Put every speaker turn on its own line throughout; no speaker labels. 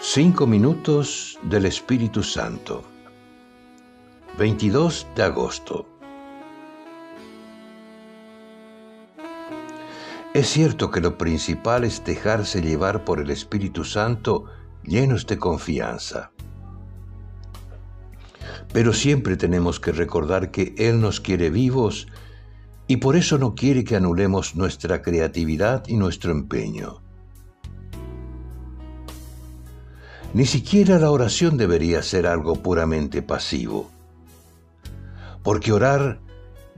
5 minutos del Espíritu Santo. 22 de agosto. Es cierto que lo principal es dejarse llevar por el Espíritu Santo llenos de confianza. Pero siempre tenemos que recordar que Él nos quiere vivos y por eso no quiere que anulemos nuestra creatividad y nuestro empeño. Ni siquiera la oración debería ser algo puramente pasivo, porque orar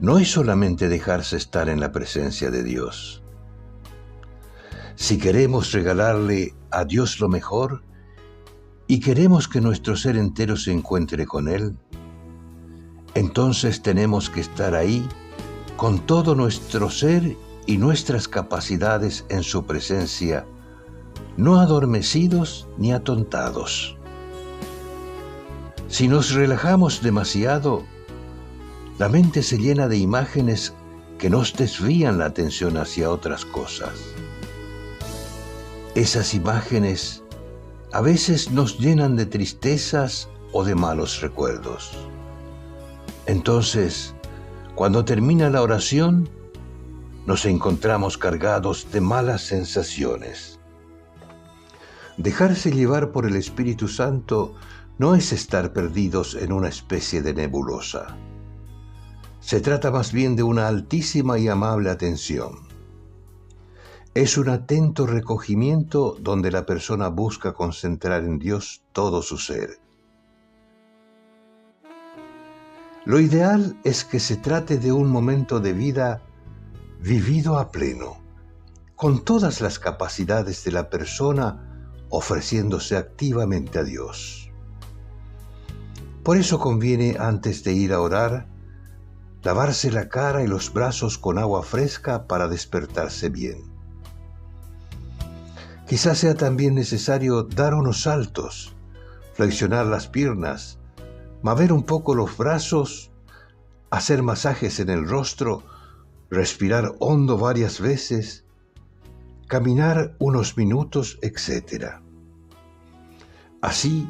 no es solamente dejarse estar en la presencia de Dios. Si queremos regalarle a Dios lo mejor y queremos que nuestro ser entero se encuentre con Él, entonces tenemos que estar ahí con todo nuestro ser y nuestras capacidades en su presencia, no adormecidos ni atontados. Si nos relajamos demasiado, la mente se llena de imágenes que nos desvían la atención hacia otras cosas. Esas imágenes a veces nos llenan de tristezas o de malos recuerdos. Entonces, cuando termina la oración, nos encontramos cargados de malas sensaciones. Dejarse llevar por el Espíritu Santo no es estar perdidos en una especie de nebulosa. Se trata más bien de una altísima y amable atención. Es un atento recogimiento donde la persona busca concentrar en Dios todo su ser. Lo ideal es que se trate de un momento de vida vivido a pleno, con todas las capacidades de la persona ofreciéndose activamente a Dios. Por eso conviene, antes de ir a orar, lavarse la cara y los brazos con agua fresca para despertarse bien. Quizás sea también necesario dar unos saltos, flexionar las piernas, mover un poco los brazos, hacer masajes en el rostro, respirar hondo varias veces, caminar unos minutos, etc. Así,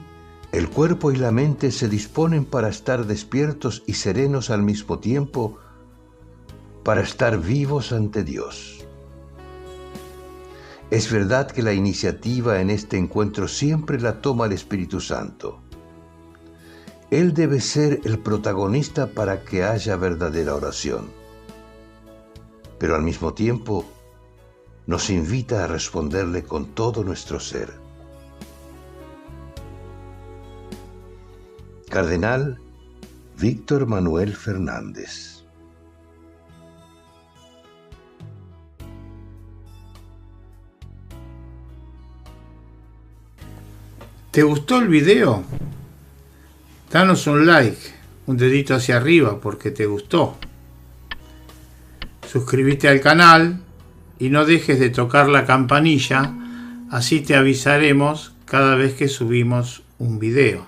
el cuerpo y la mente se disponen para estar despiertos y serenos al mismo tiempo, para estar vivos ante Dios. Es verdad que la iniciativa en este encuentro siempre la toma el Espíritu Santo. Él debe ser el protagonista para que haya verdadera oración. Pero al mismo tiempo, nos invita a responderle con todo nuestro ser. Cardenal Víctor Manuel Fernández.
¿Te gustó el video? Danos un like, un dedito hacia arriba porque te gustó. Suscríbete al canal y no dejes de tocar la campanilla, así te avisaremos cada vez que subimos un video.